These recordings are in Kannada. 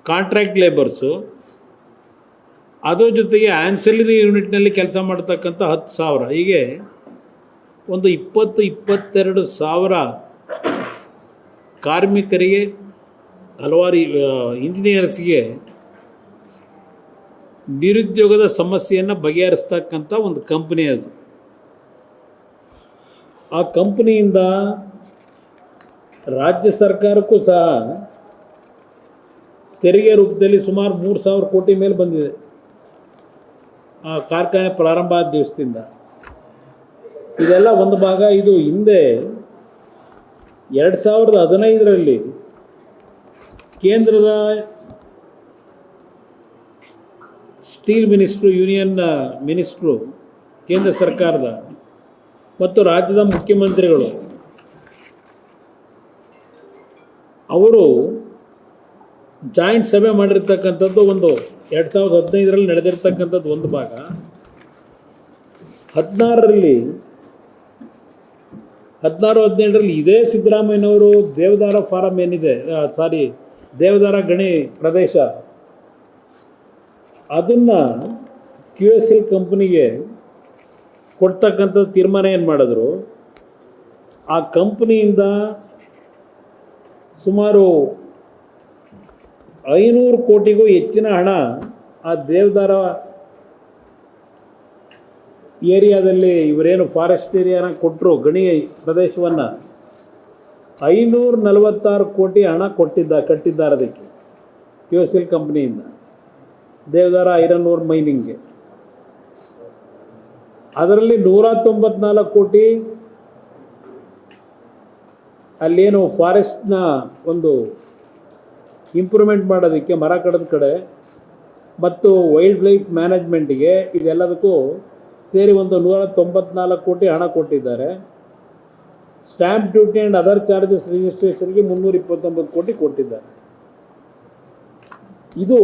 ಕಾಂಟ್ರಾಕ್ಟ್ ಲೇಬರ್ಸು, ಅದರ ಜೊತೆಗೆ ಆನ್ಸಲರಿ ಯೂನಿಟ್ನಲ್ಲಿ ಕೆಲಸ ಮಾಡ್ತಕ್ಕಂಥ 10,000, ಹೀಗೆ ಒಂದು 22 ಸಾವಿರ ಕಾರ್ಮಿಕರಿಗೆ, ಹಲವಾರು ಇಂಜಿನಿಯರ್ಸ್ಗೆ ನಿರುದ್ಯೋಗದ ಸಮಸ್ಯೆಯನ್ನು ಬಗೆಹರಿಸ್ತಕ್ಕಂಥ ಒಂದು ಕಂಪ್ನಿ ಅದು. ಆ ಕಂಪ್ನಿಯಿಂದ ರಾಜ್ಯ ಸರ್ಕಾರಕ್ಕೂ ಸಹ ತೆರಿಗೆ ರೂಪದಲ್ಲಿ ಸುಮಾರು 3,000 ಕೋಟಿ ಮೇಲೆ ಬಂದಿದೆ ಆ ಕಾರ್ಖಾನೆ ಪ್ರಾರಂಭ ಆದ ದಿವಸದಿಂದ. ಇದೆಲ್ಲ ಒಂದು ಭಾಗ. ಇದು ಹಿಂದೆ 2015ರಲ್ಲಿ ಕೇಂದ್ರದ ಸ್ಟೀಲ್ ಮಿನಿಸ್ಟ್ರು, ಯೂನಿಯನ್ ಮಿನಿಸ್ಟ್ರು, ಕೇಂದ್ರ ಸರ್ಕಾರದ ಮತ್ತು ರಾಜ್ಯದ ಮುಖ್ಯಮಂತ್ರಿಗಳು ಅವರು ಜಾಯಿಂಟ್ ಸಭೆ ಮಾಡಿರ್ತಕ್ಕಂಥದ್ದು ಒಂದು 2015ರಲ್ಲಿ ನಡೆದಿರ್ತಕ್ಕಂಥದ್ದು ಒಂದು ಭಾಗ. 16-17ರಲ್ಲಿ ಇದೇ ಸಿದ್ದರಾಮಯ್ಯನವರು ದೇವದಾರ ಫಾರಂ ಏನಿದೆ, ದೇವದಾರ ಗಣಿ ಪ್ರದೇಶ, ಅದನ್ನು QSL ಕಂಪ್ನಿಗೆ ಕೊಡ್ತಕ್ಕಂಥ ತೀರ್ಮಾನ ಏನು ಮಾಡಿದ್ರು. ಆ ಕಂಪ್ನಿಯಿಂದ ಸುಮಾರು 500 ಕೋಟಿಗೂ ಹೆಚ್ಚಿನ ಹಣ ಆ ದೇವದಾರ ಏರಿಯಾದಲ್ಲಿ ಇವರೇನು ಫಾರೆಸ್ಟ್ ಏರಿಯಾನ ಕೊಟ್ಟರು, ಪ್ರದೇಶವನ್ನು 546 ಕೋಟಿ ಹಣ ಕಟ್ಟಿದ್ದಾರೆ ಅದಕ್ಕೆ QSL ಕಂಪ್ನಿಯಿಂದ ದೇವದಾರ ಐರನ್ ಓರ್ ಮೈನಿಂಗ್ಗೆ. ಅದರಲ್ಲಿ 194 ಕೋಟಿ ಅಲ್ಲೇನು ಫಾರೆಸ್ಟ್ನ ಒಂದು ಇಂಪ್ರೂವ್ಮೆಂಟ್ ಮಾಡೋದಕ್ಕೆ, ಮರ ಕಡದ ಕಡೆ ಮತ್ತು ವೈಲ್ಡ್ ಲೈಫ್ ಮ್ಯಾನೇಜ್ಮೆಂಟಿಗೆ, ಇದೆಲ್ಲದಕ್ಕೂ ಸೇರಿ ಒಂದು 194 ಕೋಟಿ ಹಣ ಕೊಟ್ಟಿದ್ದಾರೆ. Stamp duty and other charges ರಿಜಿಸ್ಟ್ರೇಷನ್ಗೆ 329 ಕೋಟಿ ಕೊಟ್ಟಿದ್ದಾರೆ. ಇದು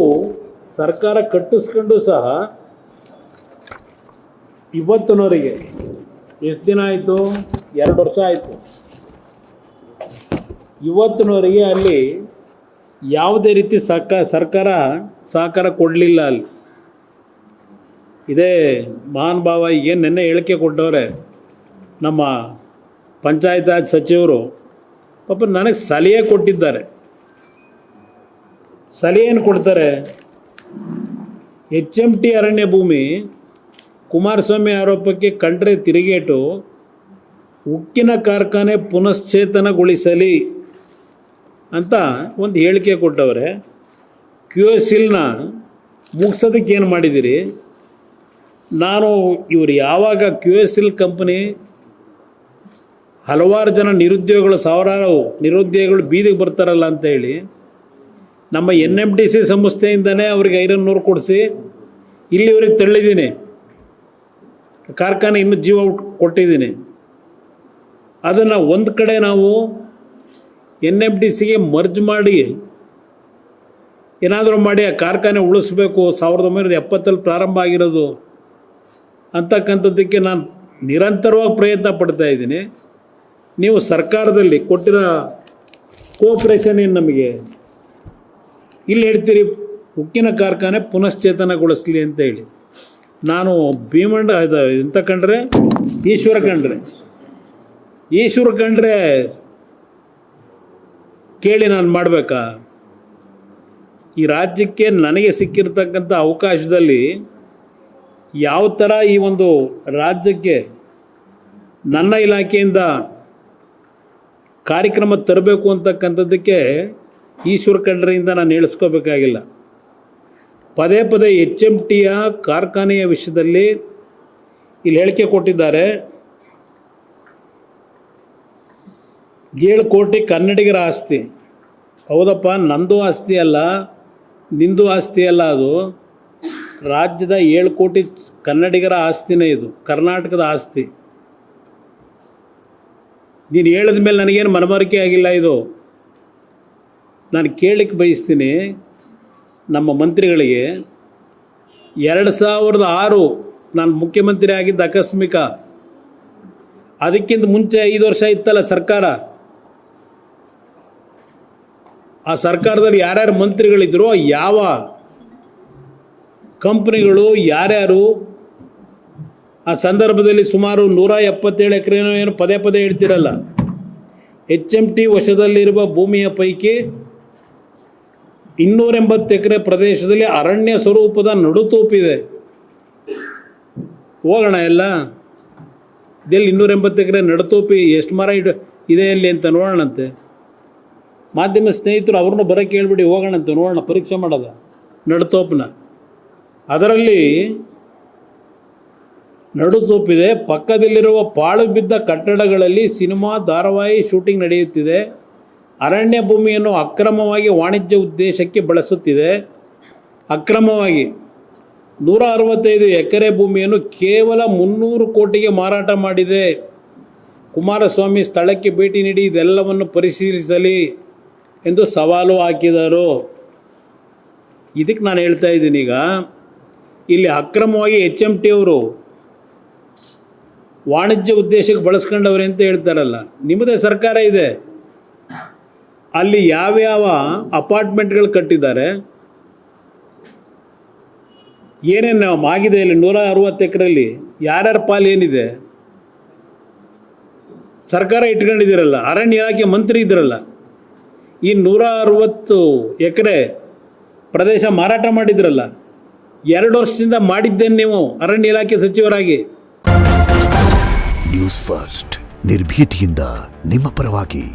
ಸರ್ಕಾರ ಕಟ್ಟಿಸ್ಕೊಂಡು ಸಹ ಇವತ್ತಿನವರೆಗೆ ಎಷ್ಟು ದಿನ ಆಯಿತು? 2 ವರ್ಷ ಆಯಿತು. ಇವತ್ತಿನವರೆಗೆ ಅಲ್ಲಿ ಯಾವುದೇ ರೀತಿ ಸರ್ಕಾರ ಸಹಕಾರ ಕೊಡಲಿಲ್ಲ. ಅಲ್ಲಿ ಇದೇ ಮಹಾನ್ ಭಾವ ಏನು ನೆನ್ನೆ ಹೇಳಿಕೆ ಕೊಟ್ಟವ್ರೆ ನಮ್ಮ ಪಂಚಾಯತ್ ರಾಜ್ ಸಚಿವರು, ಪಾಪ ನನಗೆ ಸಲಹೆ ಕೊಟ್ಟಿದ್ದಾರೆ. ಸಲಹೆ ಏನು ಕೊಡ್ತಾರೆ? HMT ಅರಣ್ಯ ಭೂಮಿ ಕುಮಾರಸ್ವಾಮಿ ಆರೋಪಕ್ಕೆ ಕಂಡ್ರೆ ತಿರುಗೇಟು, ಉಕ್ಕಿನ ಕಾರ್ಖಾನೆ ಪುನಶ್ಚೇತನಗೊಳಿಸಲಿ ಅಂತ ಒಂದು ಹೇಳಿಕೆ ಕೊಟ್ಟವ್ರೆ. QSLನ ಮುಗಿಸೋದಕ್ಕೆ ಏನು ಮಾಡಿದ್ದೀರಿ? ನಾನು ಇವರು ಯಾವಾಗ QSL ಕಂಪನಿ ಹಲವಾರು ಜನ ನಿರುದ್ಯೋಗಿಗಳು, ಸಾವಿರಾರು ನಿರುದ್ಯೋಗಿಗಳು ಬೀದಿಗೆ ಬರ್ತಾರಲ್ಲ ಅಂತೇಳಿ ನಮ್ಮ NMDC ಸಂಸ್ಥೆಯಿಂದನೇ ಅವ್ರಿಗೆ ಐರನ್ ಓರ್ ಕೊಡಿಸಿ ಇಲ್ಲಿವರೆಗೆ ತಳ್ಳಿದ್ದೀನಿ. ಕಾರ್ಖಾನೆ ಇನ್ನೂ ಜೀವ ಕೊಟ್ಟಿದ್ದೀನಿ. ಅದನ್ನು ಒಂದು ಕಡೆ ನಾವು NMDCಗೆ ಮರ್ಜ್ ಮಾಡಿ ಏನಾದರೂ ಮಾಡಿ ಆ ಕಾರ್ಖಾನೆ ಉಳಿಸ್ಬೇಕು, 1970ರಲ್ಲಿ ಪ್ರಾರಂಭ ಆಗಿರೋದು ಅಂತಕ್ಕಂಥದ್ದಕ್ಕೆ ನಾನು ನಿರಂತರವಾಗಿ ಪ್ರಯತ್ನ ಪಡ್ತಾ ಇದ್ದೀನಿ. ನೀವು ಸರ್ಕಾರದಲ್ಲಿ ಕೊಟ್ಟಿರೋ ಕೋಆಪ್ರೇಷನ್ ಏನು ನಮಗೆ ಇಲ್ಲಿ ಹೇಳ್ತೀರಿ ಉಕ್ಕಿನ ಕಾರ್ಖಾನೆ ಪುನಶ್ಚೇತನಗೊಳಿಸಲಿ ಅಂತ ಹೇಳಿ. ನಾನು ಭೀಮಣ್ಣ ಎಂತ ಕಂಡ್ರೆ ಈಶ್ವರ ಕಂಡ್ರೆ ಕೇಳಿ ನಾನು ಮಾಡಬೇಕಾ? ಈ ರಾಜ್ಯಕ್ಕೆ ನನಗೆ ಸಿಕ್ಕಿರ್ತಕ್ಕಂಥ ಅವಕಾಶದಲ್ಲಿ ಯಾವ ಥರ ಈ ಒಂದು ರಾಜ್ಯಕ್ಕೆ ನನ್ನ ಇಲಾಖೆಯಿಂದ ಕಾರ್ಯಕ್ರಮ ತರಬೇಕು ಅಂತಕ್ಕಂಥದ್ದಕ್ಕೆ ಈಶ್ವರ ಖಂಡ್ರೆಯಿಂದ ನಾನು ಹೇಳಿಸ್ಕೋಬೇಕಾಗಿಲ್ಲ. ಪದೇ ಪದೇ HMTಯ ಕಾರ್ಖಾನೆಯ ವಿಷಯದಲ್ಲಿ ಇಲ್ಲಿ ಹೇಳಿಕೆ ಕೊಟ್ಟಿದ್ದಾರೆ. 7 ಕೋಟಿ ಕನ್ನಡಿಗರ ಆಸ್ತಿ. ಹೌದಪ್ಪ, ನಂದು ಆಸ್ತಿ ಅಲ್ಲ, ನಿಂದು ಆಸ್ತಿ ಅಲ್ಲ, ಅದು ರಾಜ್ಯದ 7 ಕೋಟಿ ಕನ್ನಡಿಗರ ಆಸ್ತಿನೇ. ಇದು ಕರ್ನಾಟಕದ ಆಸ್ತಿ. ನೀನು ಹೇಳಿದ ಮೇಲೆ ನನಗೇನು ಮನವರಿಕೆ ಆಗಿಲ್ಲ. ಇದು ನಾನು ಕೇಳಲಿಕ್ಕೆ ಬಯಸ್ತೀನಿ ನಮ್ಮ ಮಂತ್ರಿಗಳಿಗೆ. 2006 ನಾನು ಮುಖ್ಯಮಂತ್ರಿ ಆಗಿದ್ದ ಆಕಸ್ಮಿಕ, ಅದಕ್ಕಿಂತ ಮುಂಚೆ 5 ವರ್ಷ ಇತ್ತಲ್ಲ ಸರ್ಕಾರ, ಆ ಸರ್ಕಾರದಲ್ಲಿ ಯಾರ್ಯಾರು ಮಂತ್ರಿಗಳಿದ್ರು, ಯಾವ ಕಂಪ್ನಿಗಳು ಯಾರ್ಯಾರು ಆ ಸಂದರ್ಭದಲ್ಲಿ ಸುಮಾರು 177 ಎಕರೆನೋ ಏನು ಪದೇ ಪದೇ ಹೇಳ್ತಿರಲ್ಲ, HMT ವಶದಲ್ಲಿರುವ ಭೂಮಿಯ ಪೈಕಿ 280 ಎಕರೆ ಪ್ರದೇಶದಲ್ಲಿ ಅರಣ್ಯ ಸ್ವರೂಪದ ನಡುತೋಪಿದೆ. ಹೋಗೋಣ ಎಲ್ಲ ಇದೆಲ್ಲಿ 280 ಎಕರೆ ನಡುತೋಪಿ ಎಷ್ಟು ಮರ ಇದೆ ಅಲ್ಲಿ ಅಂತ ನೋಡೋಣಂತೆ. ಮಾಧ್ಯಮ ಸ್ನೇಹಿತರು ಅವ್ರನ್ನ ಬರೋಕ್ಕೆ ಹೇಳ್ಬಿಡಿ, ಹೋಗೋಣಂತೆ ನೋಡೋಣ, ಪರೀಕ್ಷೆ ಮಾಡೋದ ನಡುತೋಪನ್ನ. ಅದರಲ್ಲಿ ನಡುತೋಪಿದೆ. ಪಕ್ಕದಲ್ಲಿರುವ ಪಾಳು ಬಿದ್ದ ಕಟ್ಟಡಗಳಲ್ಲಿ ಸಿನಿಮಾ ಧಾರಾವಾಹಿ ಶೂಟಿಂಗ್ ನಡೆಯುತ್ತಿದೆ. ಅರಣ್ಯ ಭೂಮಿಯನ್ನು ಅಕ್ರಮವಾಗಿ ವಾಣಿಜ್ಯ ಉದ್ದೇಶಕ್ಕೆ ಬಳಸುತ್ತಿದೆ. ಅಕ್ರಮವಾಗಿ 165 ಎಕರೆ ಭೂಮಿಯನ್ನು ಕೇವಲ 300 ಕೋಟಿಗೆ ಮಾರಾಟ ಮಾಡಿದೆ. ಕುಮಾರಸ್ವಾಮಿ ಸ್ಥಳಕ್ಕೆ ಭೇಟಿ ನೀಡಿ ಇದೆಲ್ಲವನ್ನು ಪರಿಶೀಲಿಸಲಿ ಎಂದು ಸವಾಲು ಹಾಕಿದರು. ಇದಕ್ಕೆ ನಾನು ಹೇಳ್ತಾ ಇದ್ದೀನಿ, ಈಗ ಇಲ್ಲಿ ಅಕ್ರಮವಾಗಿ HMT ಅವರು ವಾಣಿಜ್ಯ ಉದ್ದೇಶಕ್ಕೆ ಬಳಸ್ಕೊಂಡವ್ರೆ ಅಂತ ಹೇಳ್ತಾರಲ್ಲ, ನಿಮ್ಮದೇ ಸರ್ಕಾರ ಇದೆ, ಅಲ್ಲಿ ಯಾವ್ಯಾವ ಅಪಾರ್ಟ್ಮೆಂಟ್ಗಳು ಕಟ್ಟಿದ್ದಾರೆ, ಏನೇನು ಆಗಿದೆ ಇಲ್ಲಿ 160 ಎಕರೆಯಲ್ಲಿ ಯಾರ್ಯಾರ ಪಾಲು ಏನಿದೆ, ಸರ್ಕಾರ ಇಟ್ಕೊಂಡಿದ್ದೀರಲ್ಲ, ಅರಣ್ಯ ಇಲಾಖೆ ಮಂತ್ರಿ ಇದ್ರಲ್ಲ, ಈ 160 ಎಕರೆ ಪ್ರದೇಶ ಮಾರಾಟ ಮಾಡಿದ್ರಲ್ಲ, 2 ವರ್ಷದಿಂದ ಮಾಡಿದ್ದೇನೆ ನೀವು ಅರಣ್ಯ ಇಲಾಖೆ ಸಚಿವರಾಗಿ. ನ್ಯೂಸ್ ಫಸ್ಟ್ ನಿರ್ಭೀತಿಯಿಂದ ನಿಮ್ಮ ಪರವಾಗಿ.